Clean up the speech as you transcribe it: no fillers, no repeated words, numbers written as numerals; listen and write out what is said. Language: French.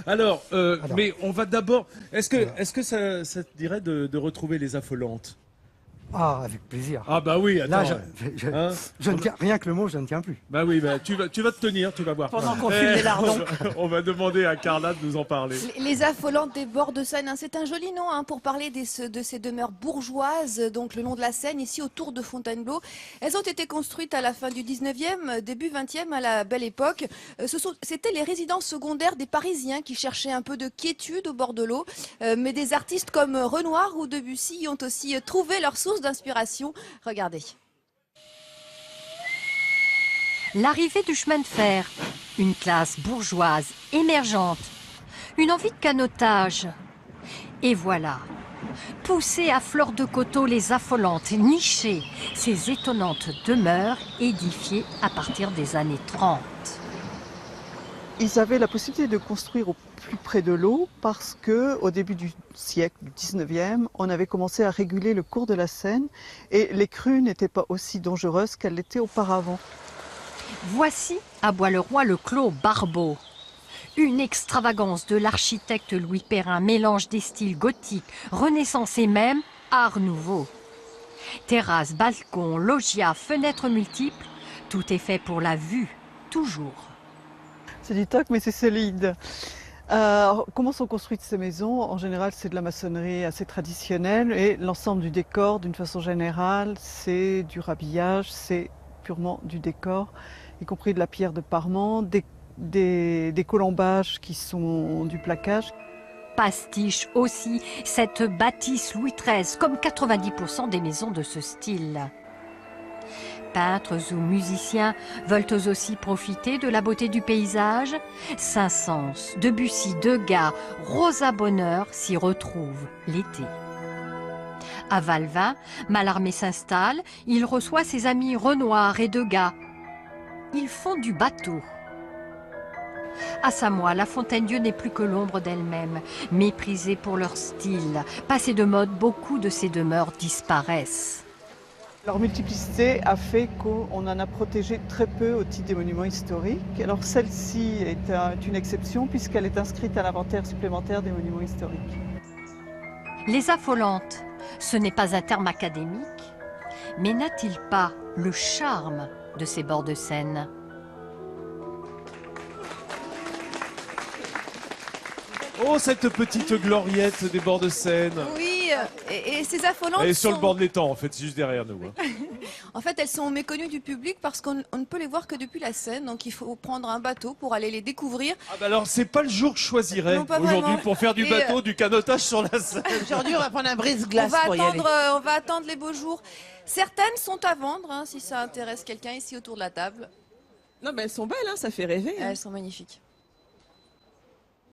Alors, mais on va d'abord... Est-ce que Voilà. ça te dirait de retrouver les affolantes? Ah, avec plaisir. Ah bah oui, attends. Là, Hein je ne tiens, rien que le mot, je ne tiens plus. Bah oui, bah, tu vas te tenir, tu vas voir. Pendant qu'on fume des lardons. On va demander à Carla de nous en parler. Les affolantes des bords de Seine, hein, c'est un joli nom pour parler de ces demeures bourgeoises, donc le long de la Seine, ici autour de Fontainebleau. Elles ont été construites à la fin du 19e, début 20e, à la belle époque. C'était les résidences secondaires des Parisiens qui cherchaient un peu de quiétude au bord de l'eau. Mais des artistes comme Renoir ou Debussy ont aussi trouvé leur source d'inspiration. Regardez. L'arrivée du chemin de fer, une classe bourgeoise émergente, une envie de canotage. Et voilà, poussées à fleur de coteau les affolantes, nichées, ces étonnantes demeures édifiées à partir des années 30. Ils avaient la possibilité de construire au plus près de l'eau parce que, au début du siècle, du 19e, on avait commencé à réguler le cours de la Seine et les crues n'étaient pas aussi dangereuses qu'elles l'étaient auparavant. Voici à Bois-le-Roi le clos Barbeau. Une extravagance de l'architecte Louis Perrin, mélange des styles gothique, renaissance et même art nouveau. Terrasses, balcons, loggias, fenêtres multiples, tout est fait pour la vue, toujours. C'est du toc, mais c'est solide. Comment sont construites ces maisons? En général, c'est de la maçonnerie assez traditionnelle et l'ensemble du décor, d'une façon générale, c'est du rhabillage, c'est purement du décor, y compris de la pierre de parement, des colombages qui sont du plaquage. Pastiche aussi, cette bâtisse Louis XIII, comme 90% des maisons de ce style. Peintres ou musiciens veulent aussi profiter de la beauté du paysage. Saint-Saëns, Debussy, Degas, Rosa Bonheur s'y retrouvent l'été. À Valvin, Mallarmé s'installe, il reçoit ses amis Renoir et Degas. Ils font du bateau. À Samoa, la Fontaine-Dieu n'est plus que l'ombre d'elle-même, méprisée pour leur style. Passée de mode, beaucoup de ces demeures disparaissent. Leur multiplicité a fait qu'on en a protégé très peu au titre des monuments historiques. Alors celle-ci est une exception puisqu'elle est inscrite à l'inventaire supplémentaire des monuments historiques. Les affolantes, ce n'est pas un terme académique, mais n'a-t-il pas le charme de ces bords de Seine ? Oh, cette petite gloriette des bords de Seine. Oui, et ces affolantes Elle est sur le sont- bord de l'étang, en fait, c'est juste derrière nous. Hein. En fait, elles sont méconnues du public parce qu'on ne peut les voir que depuis la Seine. Donc, il faut prendre un bateau pour aller les découvrir. Ah bah alors, c'est pas le jour que je choisirais Non, pas aujourd'hui vraiment. pour faire du Et, bateau, du canotage sur la Seine. Aujourd'hui, on va prendre un On brise-glace va, pour y aller. attendre, on va attendre les beaux jours. Certaines sont à vendre, si ça intéresse quelqu'un ici autour de la table. Non, mais elles sont belles, hein, ça fait rêver. hein. Elles sont magnifiques.